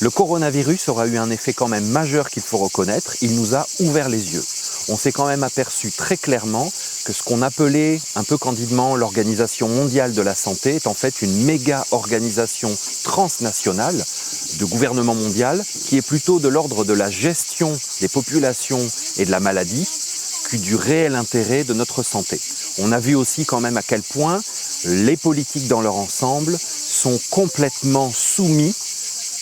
Le coronavirus aura eu un effet quand même majeur qu'il faut reconnaître, il nous a ouvert les yeux. On s'est quand même aperçu très clairement que ce qu'on appelait un peu candidement l'Organisation mondiale de la santé est en fait une méga organisation transnationale de gouvernement mondial qui est plutôt de l'ordre de la gestion des populations et de la maladie que du réel intérêt de notre santé. On a vu aussi quand même à quel point les politiques dans leur ensemble sont complètement soumis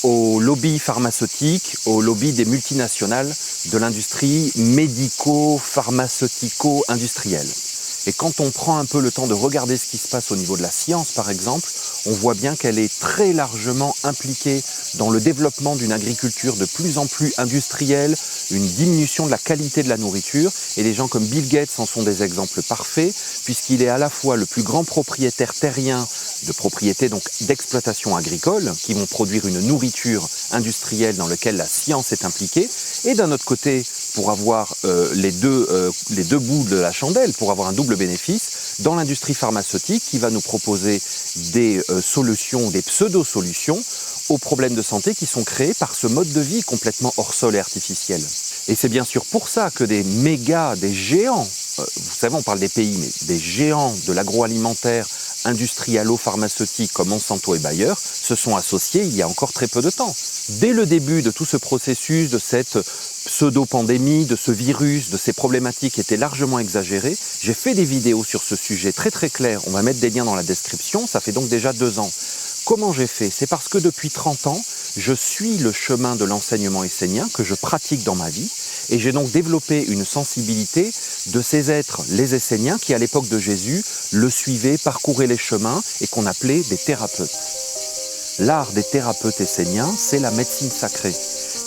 au lobby pharmaceutique, au lobby des multinationales de l'industrie médico-pharmaceutico-industrielle. Et quand on prend un peu le temps de regarder ce qui se passe au niveau de la science, par exemple, on voit bien qu'elle est très largement impliquée dans le développement d'une agriculture de plus en plus industrielle, une diminution de la qualité de la nourriture. Et des gens comme Bill Gates en sont des exemples parfaits, puisqu'il est à la fois le plus grand propriétaire terrien de propriétés donc d'exploitation agricole, qui vont produire une nourriture industrielle dans laquelle la science est impliquée, et d'un autre côté, pour avoir les deux bouts de la chandelle, pour avoir un double bénéfice, dans l'industrie pharmaceutique qui va nous proposer des solutions, des pseudo-solutions aux problèmes de santé qui sont créés par ce mode de vie complètement hors sol et artificiel. Et c'est bien sûr pour ça que des géants, vous savez on parle des pays, mais des géants de l'agroalimentaire industrialo-pharmaceutique comme Monsanto et Bayer se sont associés il y a encore très peu de temps. Dès le début de tout ce processus, de cette pseudo-pandémie, de ce virus, de ces problématiques qui étaient largement exagérées, j'ai fait des vidéos sur ce sujet très très claires. On va mettre des liens dans la description, ça fait donc déjà 2 ans. Comment j'ai fait? C'est parce que depuis 30 ans, je suis le chemin de l'enseignement essénien que je pratique dans ma vie et j'ai donc développé une sensibilité de ces êtres, les Esséniens, qui à l'époque de Jésus le suivaient, parcouraient les chemins et qu'on appelait des thérapeutes. L'art des thérapeutes esséniens, c'est la médecine sacrée.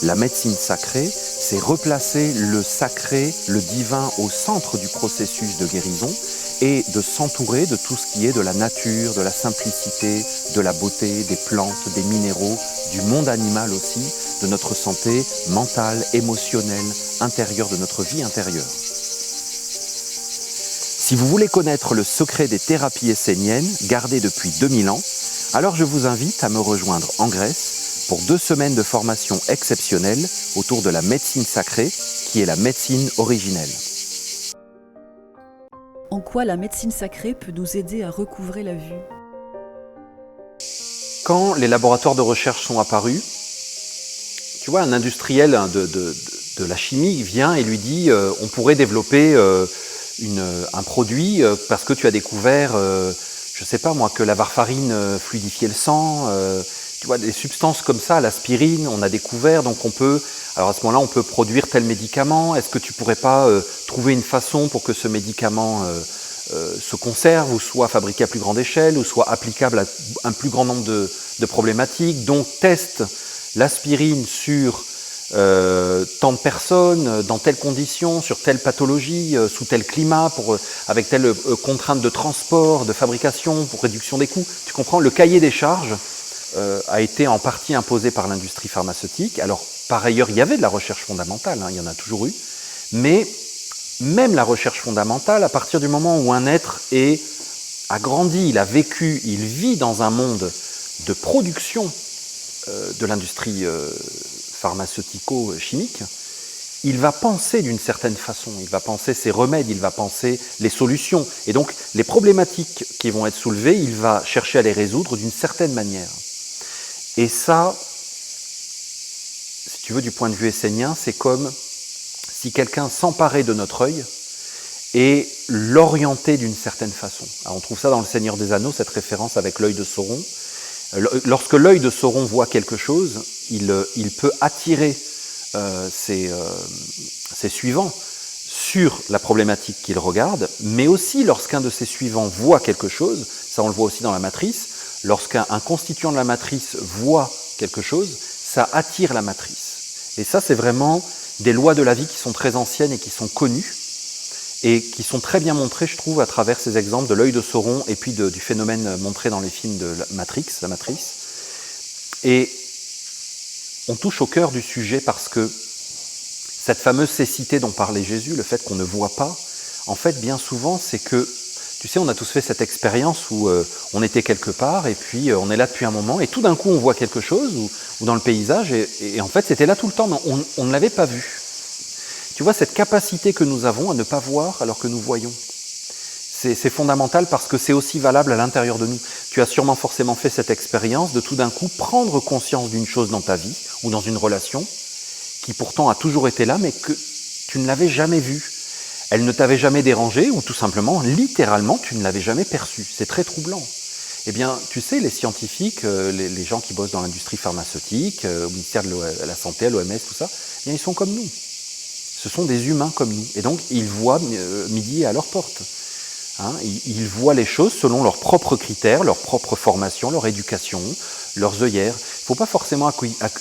La médecine sacrée, c'est replacer le sacré, le divin au centre du processus de guérison et de s'entourer de tout ce qui est de la nature, de la simplicité, de la beauté, des plantes, des minéraux, du monde animal aussi, de notre santé mentale, émotionnelle, intérieure, de notre vie intérieure. Si vous voulez connaître le secret des thérapies esséniennes, gardées depuis 2000 ans, alors je vous invite à me rejoindre en Grèce pour 2 semaines de formation exceptionnelle autour de la médecine sacrée, qui est la médecine originelle. En quoi la médecine sacrée peut nous aider à recouvrer la vue? Quand les laboratoires de recherche sont apparus, tu vois, un industriel de la chimie vient et lui dit on pourrait développer un produit parce que tu as découvert, je sais pas moi, que la varfarine fluidifiait le sang, tu vois, des substances comme ça, l'aspirine, on a découvert, donc on peut, alors à ce moment-là, on peut produire tel médicament. Est-ce que tu pourrais pas trouver une façon pour que ce médicament se conserve ou soit fabriqué à plus grande échelle ou soit applicable à un plus grand nombre de problématiques? Donc teste l'aspirine sur tant de personnes, dans telles conditions, sur telle pathologie, sous tel climat, avec telle contrainte de transport, de fabrication, pour réduction des coûts. Tu comprends, le cahier des charges a été en partie imposé par l'industrie pharmaceutique. Alors, par ailleurs, il y avait de la recherche fondamentale, il y en a toujours eu, mais même la recherche fondamentale, à partir du moment où un être a grandi, il a vécu, il vit dans un monde de production de l'industrie pharmaceutico-chimique, il va penser d'une certaine façon, il va penser ses remèdes, il va penser les solutions. Et donc, les problématiques qui vont être soulevées, il va chercher à les résoudre d'une certaine manière. Et ça, si tu veux, du point de vue essénien, c'est comme si quelqu'un s'emparait de notre œil et l'orientait d'une certaine façon. Alors, on trouve ça dans Le Seigneur des Anneaux, cette référence avec l'œil de Sauron. Lorsque l'œil de Sauron voit quelque chose, il peut attirer ses suivants sur la problématique qu'il regarde, mais aussi lorsqu'un de ses suivants voit quelque chose, ça on le voit aussi dans la matrice, lorsqu'un constituant de la matrice voit quelque chose, ça attire la matrice. Et ça, c'est vraiment des lois de la vie qui sont très anciennes et qui sont connues, et qui sont très bien montrées, je trouve, à travers ces exemples de l'œil de Sauron et puis du phénomène montré dans les films de Matrix, la matrice. Et on touche au cœur du sujet parce que cette fameuse cécité dont parlait Jésus, le fait qu'on ne voit pas, en fait, bien souvent, c'est que Tu sais, on a tous fait cette expérience où on était quelque part et puis on est là depuis un moment et tout d'un coup on voit quelque chose ou dans le paysage et en fait c'était là tout le temps mais on ne l'avait pas vu. Tu vois, cette capacité que nous avons à ne pas voir alors que nous voyons, c'est fondamental parce que c'est aussi valable à l'intérieur de nous. Tu as sûrement forcément fait cette expérience de tout d'un coup prendre conscience d'une chose dans ta vie ou dans une relation qui pourtant a toujours été là mais que tu ne l'avais jamais vue. Elle ne t'avait jamais dérangé ou tout simplement, littéralement, tu ne l'avais jamais perçue. C'est très troublant. Eh bien, tu sais, les scientifiques, les gens qui bossent dans l'industrie pharmaceutique, au ministère de la Santé, à l'OMS, tout ça, eh bien, ils sont comme nous. Ce sont des humains comme nous. Et donc, ils voient midi à leur porte. Hein, ils voient les choses selon leurs propres critères, leur propre formation, leur éducation, leurs œillères. Il ne faut pas forcément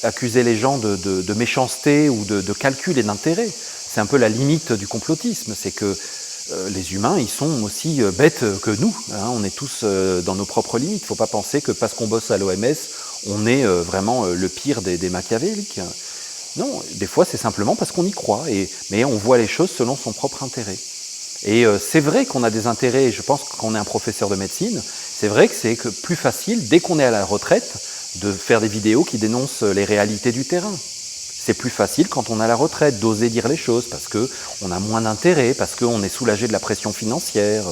accuser les gens de méchanceté ou de calcul et d'intérêt. C'est un peu la limite du complotisme, c'est que les humains, ils sont aussi bêtes que nous. Hein, on est tous dans nos propres limites. Il ne faut pas penser que parce qu'on bosse à l'OMS, on est vraiment le pire des machiavéliques. Non, des fois c'est simplement parce qu'on y croit, mais on voit les choses selon son propre intérêt. Et c'est vrai qu'on a des intérêts, je pense qu'on est un professeur de médecine, c'est vrai que c'est plus facile, dès qu'on est à la retraite, de faire des vidéos qui dénoncent les réalités du terrain. C'est plus facile quand on est à la retraite d'oser dire les choses parce qu'on a moins d'intérêt, parce qu'on est soulagé de la pression financière.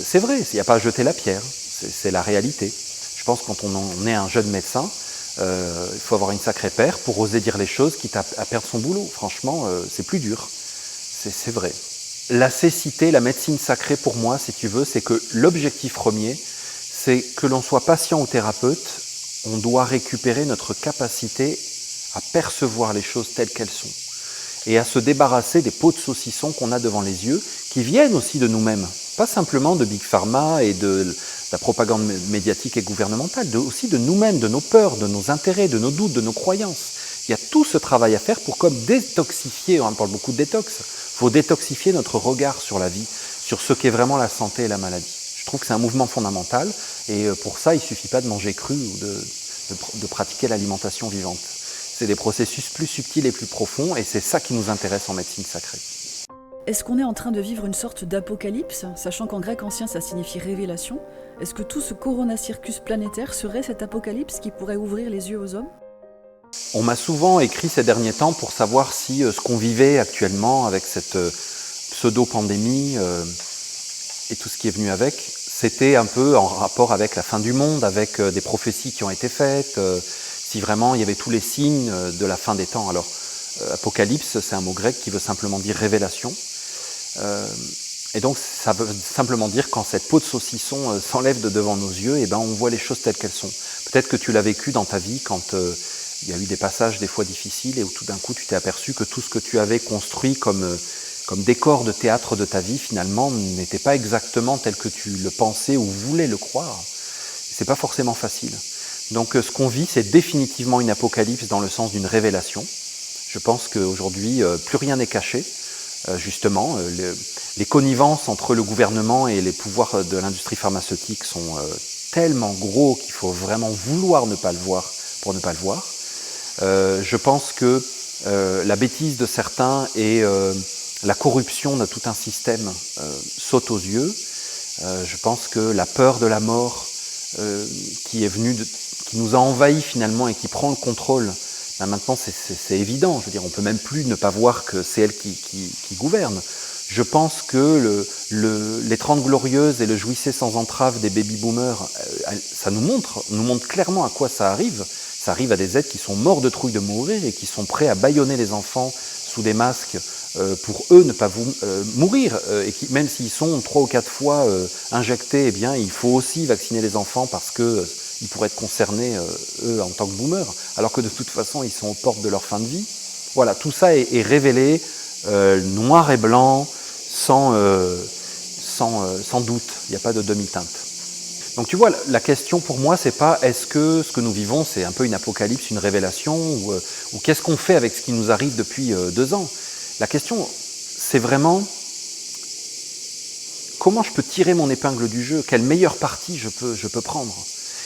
C'est vrai, il n'y a pas à jeter la pierre, c'est la réalité. Je pense que quand on est un jeune médecin, il faut avoir une sacrée paire pour oser dire les choses quitte à perdre son boulot. Franchement, c'est plus dur, c'est vrai. La cécité, la médecine sacrée pour moi, si tu veux, c'est que l'objectif premier, c'est que l'on soit patient ou thérapeute, on doit récupérer notre capacité à percevoir les choses telles qu'elles sont et à se débarrasser des pots de saucisson qu'on a devant les yeux, qui viennent aussi de nous-mêmes, pas simplement de Big Pharma et de la propagande médiatique et gouvernementale, aussi de nous-mêmes, de nos peurs, de nos intérêts, de nos doutes, de nos croyances. Il y a tout ce travail à faire pour comme détoxifier, on parle beaucoup de détox, il faut détoxifier notre regard sur la vie, sur ce qu'est vraiment la santé et la maladie. Je trouve que c'est un mouvement fondamental et pour ça, il ne suffit pas de manger cru ou de pratiquer l'alimentation vivante. C'est des processus plus subtils et plus profonds et c'est ça qui nous intéresse en médecine sacrée. Est-ce qu'on est en train de vivre une sorte d'apocalypse, sachant qu'en grec ancien ça signifie révélation? Est-ce que tout ce coronacircus planétaire serait cet apocalypse qui pourrait ouvrir les yeux aux hommes? On m'a souvent écrit ces derniers temps pour savoir si ce qu'on vivait actuellement avec cette pseudo-pandémie et tout ce qui est venu avec, c'était un peu en rapport avec la fin du monde, avec des prophéties qui ont été faites, si vraiment il y avait tous les signes de la fin des temps. Alors, apocalypse, c'est un mot grec qui veut simplement dire révélation. Et donc, ça veut simplement dire quand cette peau de saucisson s'enlève de devant nos yeux, et ben, on voit les choses telles qu'elles sont. Peut-être que tu l'as vécu dans ta vie quand il y a eu des passages des fois difficiles et où tout d'un coup tu t'es aperçu que tout ce que tu avais construit comme décor de théâtre de ta vie, finalement, n'était pas exactement tel que tu le pensais ou voulais le croire. C'est pas forcément facile. Donc ce qu'on vit, c'est définitivement une apocalypse dans le sens d'une révélation. Je pense qu'aujourd'hui, plus rien n'est caché. Justement, les connivences entre le gouvernement et les pouvoirs de l'industrie pharmaceutique sont tellement gros qu'il faut vraiment vouloir ne pas le voir pour ne pas le voir. Je pense que la bêtise de certains et la corruption de tout un système saute aux yeux. Je pense que la peur de la mort qui est venue, qui nous a envahis finalement et qui prend le contrôle, ben maintenant c'est évident. Je veux dire, on peut même plus ne pas voir que c'est elle qui gouverne. Je pense que les 30 glorieuses et le jouissez sans entrave des baby-boomers, ça nous montre clairement à quoi ça arrive. Ça arrive à des êtres qui sont morts de trouille de mourir et qui sont prêts à bâillonner les enfants sous des masques pour eux ne pas mourir. Et qui, même s'ils sont 3 ou 4 fois injectés, eh bien, il faut aussi vacciner les enfants parce qu'ils pourraient être concernés, eux, en tant que boomers, alors que de toute façon, ils sont aux portes de leur fin de vie. Voilà, tout ça est révélé noir et blanc, sans doute. Il n'y a pas de demi-teinte. Donc tu vois, la question pour moi, c'est pas est-ce que ce que nous vivons, c'est un peu une apocalypse, une révélation, ou qu'est-ce qu'on fait avec ce qui nous arrive depuis 2 ans. La question, c'est vraiment comment je peux tirer mon épingle du jeu, quelle meilleure partie je peux prendre.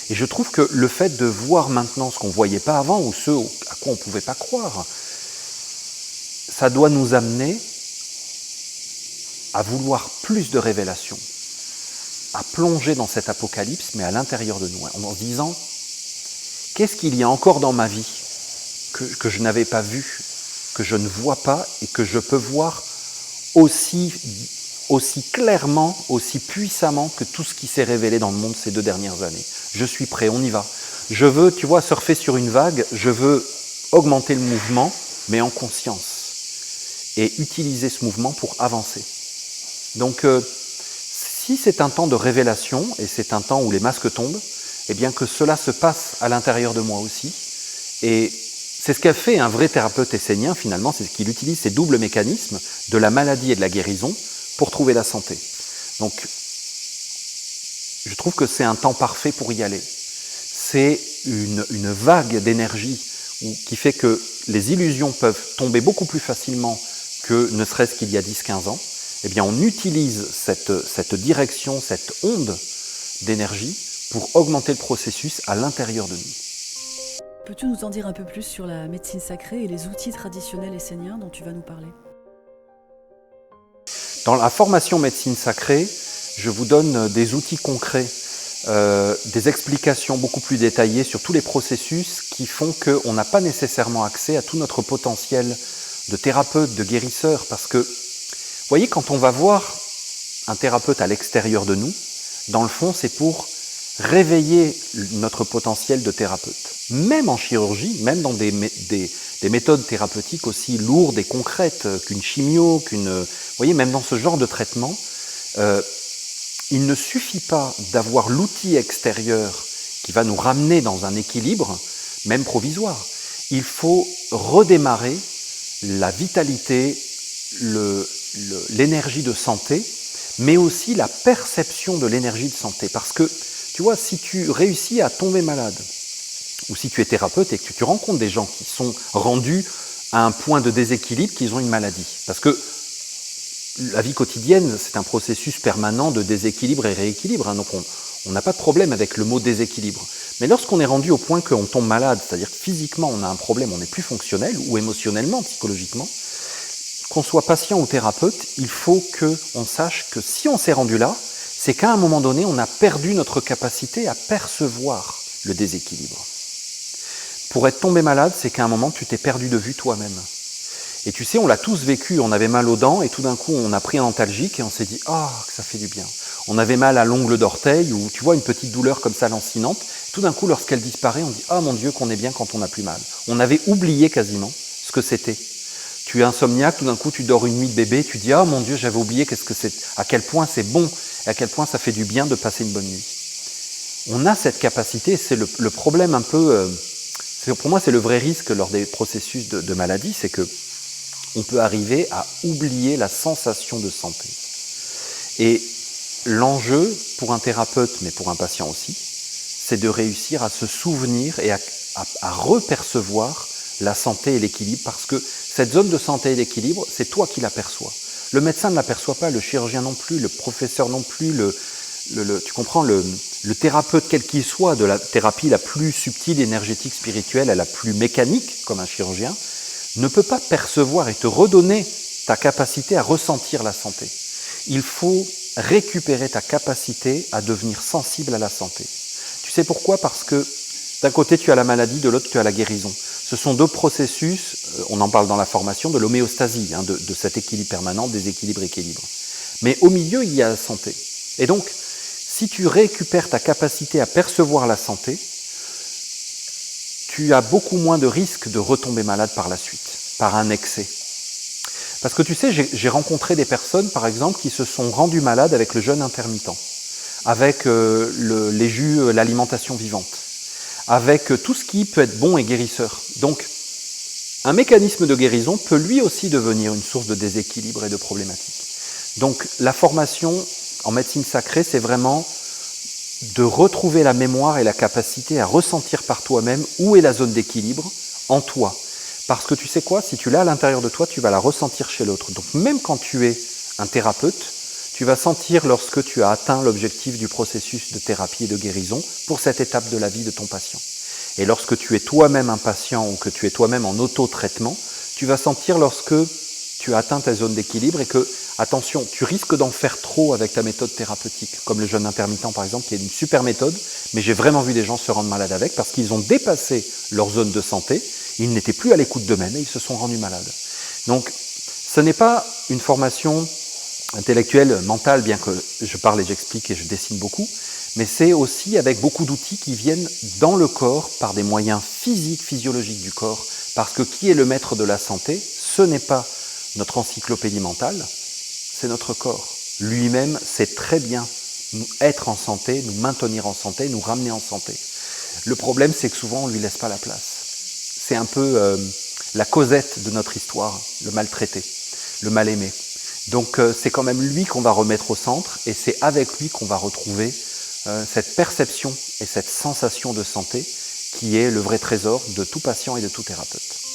Et je trouve que le fait de voir maintenant ce qu'on ne voyait pas avant, ou ce à quoi on ne pouvait pas croire, ça doit nous amener à vouloir plus de révélations. à plonger dans cet apocalypse, mais à l'intérieur de nous, en se disant, qu'est-ce qu'il y a encore dans ma vie que je n'avais pas vu, que je ne vois pas et que je peux voir aussi clairement, aussi puissamment que tout ce qui s'est révélé dans le monde ces 2 dernières années. Je suis prêt, on y va. Je veux, tu vois, surfer sur une vague, je veux augmenter le mouvement, mais en conscience, et utiliser ce mouvement pour avancer. Donc, si c'est un temps de révélation, et c'est un temps où les masques tombent, eh bien que cela se passe à l'intérieur de moi aussi, et c'est ce qu'a fait un vrai thérapeute essénien, finalement, c'est qu'il utilise ces doubles mécanismes de la maladie et de la guérison pour trouver la santé. Donc, je trouve que c'est un temps parfait pour y aller. C'est une vague d'énergie qui fait que les illusions peuvent tomber beaucoup plus facilement que ne serait-ce qu'il y a 10-15 ans. Eh bien, on utilise cette direction, cette onde d'énergie pour augmenter le processus à l'intérieur de nous. Peux-tu nous en dire un peu plus sur la médecine sacrée et les outils traditionnels esséniens dont tu vas nous parler ? Dans la formation médecine sacrée, je vous donne des outils concrets, des explications beaucoup plus détaillées sur tous les processus qui font qu'on n'a pas nécessairement accès à tout notre potentiel de thérapeute, de guérisseur. Parce que, vous voyez, quand on va voir un thérapeute à l'extérieur de nous, dans le fond, c'est pour réveiller notre potentiel de thérapeute. Même en chirurgie, même dans des méthodes thérapeutiques aussi lourdes et concrètes qu'une chimio, vous voyez, même dans ce genre de traitement, il ne suffit pas d'avoir l'outil extérieur qui va nous ramener dans un équilibre, même provisoire. Il faut redémarrer la vitalité, l'énergie de santé, mais aussi la perception de l'énergie de santé. Parce que, tu vois, si tu réussis à tomber malade, ou si tu es thérapeute et que tu rencontres des gens qui sont rendus à un point de déséquilibre, qu'ils ont une maladie. Parce que la vie quotidienne, c'est un processus permanent de déséquilibre et rééquilibre. Donc on n'a pas de problème avec le mot déséquilibre. Mais lorsqu'on est rendu au point qu'on tombe malade, c'est-à-dire que physiquement on a un problème, on n'est plus fonctionnel, ou émotionnellement, psychologiquement, qu'on soit patient ou thérapeute, il faut qu'on sache que si on s'est rendu là, c'est qu'à un moment donné, on a perdu notre capacité à percevoir le déséquilibre. Pour être tombé malade, c'est qu'à un moment, tu t'es perdu de vue toi-même. Et tu sais, on l'a tous vécu, on avait mal aux dents et tout d'un coup, on a pris un antalgique et on s'est dit « Ah, que ça fait du bien ». On avait mal à l'ongle d'orteil ou tu vois, une petite douleur comme ça lancinante. Tout d'un coup, lorsqu'elle disparaît, on dit « Ah mon Dieu, qu'on est bien quand on n'a plus mal ». On avait oublié quasiment ce que c'était. Tu es insomniaque, tout d'un coup, tu dors une nuit de bébé, tu dis « Ah mon Dieu, j'avais oublié qu'est-ce que c'est, à quel point c'est bon et à quel point ça fait du bien de passer une bonne nuit ». On a cette capacité, c'est le problème un peu... pour moi, c'est le vrai risque lors des processus de maladie, c'est que on peut arriver à oublier la sensation de santé. Et l'enjeu pour un thérapeute, mais pour un patient aussi, c'est de réussir à se souvenir et à repercevoir la santé et l'équilibre, parce que cette zone de santé et d'équilibre, c'est toi qui l'aperçois. Le médecin ne l'aperçoit pas, le chirurgien non plus, le professeur non plus, tu comprends, le thérapeute quel qu'il soit, de la thérapie la plus subtile, énergétique, spirituelle, à la plus mécanique, comme un chirurgien, ne peut pas percevoir et te redonner ta capacité à ressentir la santé. Il faut récupérer ta capacité à devenir sensible à la santé. Tu sais pourquoi ? Parce que d'un côté tu as la maladie, de l'autre tu as la guérison. Ce sont deux processus, on en parle dans la formation, de l'homéostasie, de cet équilibre permanent, déséquilibre-équilibre. Mais au milieu, il y a la santé. Et donc, si tu récupères ta capacité à percevoir la santé, tu as beaucoup moins de risques de retomber malade par la suite, par un excès. Parce que tu sais, j'ai rencontré des personnes, par exemple, qui se sont rendues malades avec le jeûne intermittent, avec les jus, l'alimentation vivante, avec tout ce qui peut être bon et guérisseur. Donc, un mécanisme de guérison peut lui aussi devenir une source de déséquilibre et de problématiques. Donc, la formation en médecine sacrée, c'est vraiment de retrouver la mémoire et la capacité à ressentir par toi-même où est la zone d'équilibre en toi. Parce que tu sais quoi, si tu l'as à l'intérieur de toi, tu vas la ressentir chez l'autre. Donc même quand tu es un thérapeute, tu vas sentir lorsque tu as atteint l'objectif du processus de thérapie et de guérison pour cette étape de la vie de ton patient. Et lorsque tu es toi-même un patient ou que tu es toi-même en auto-traitement, tu vas sentir lorsque tu as atteint ta zone d'équilibre et que attention, tu risques d'en faire trop avec ta méthode thérapeutique, comme le jeûne intermittent par exemple, qui est une super méthode, mais j'ai vraiment vu des gens se rendre malades avec parce qu'ils ont dépassé leur zone de santé, ils n'étaient plus à l'écoute d'eux-mêmes et ils se sont rendus malades. Donc, ce n'est pas une formation intellectuelle, mentale, bien que je parle et j'explique et je dessine beaucoup, mais c'est aussi avec beaucoup d'outils qui viennent dans le corps par des moyens physiques, physiologiques du corps, parce que qui est le maître de la santé? Ce n'est pas notre encyclopédie mentale, c'est notre corps. Lui-même sait très bien nous être en santé, nous maintenir en santé, nous ramener en santé. Le problème, c'est que souvent, on ne lui laisse pas la place. C'est un peu la Cosette de notre histoire, le maltraité, le mal-aimé. Donc c'est quand même lui qu'on va remettre au centre et c'est avec lui qu'on va retrouver cette perception et cette sensation de santé qui est le vrai trésor de tout patient et de tout thérapeute.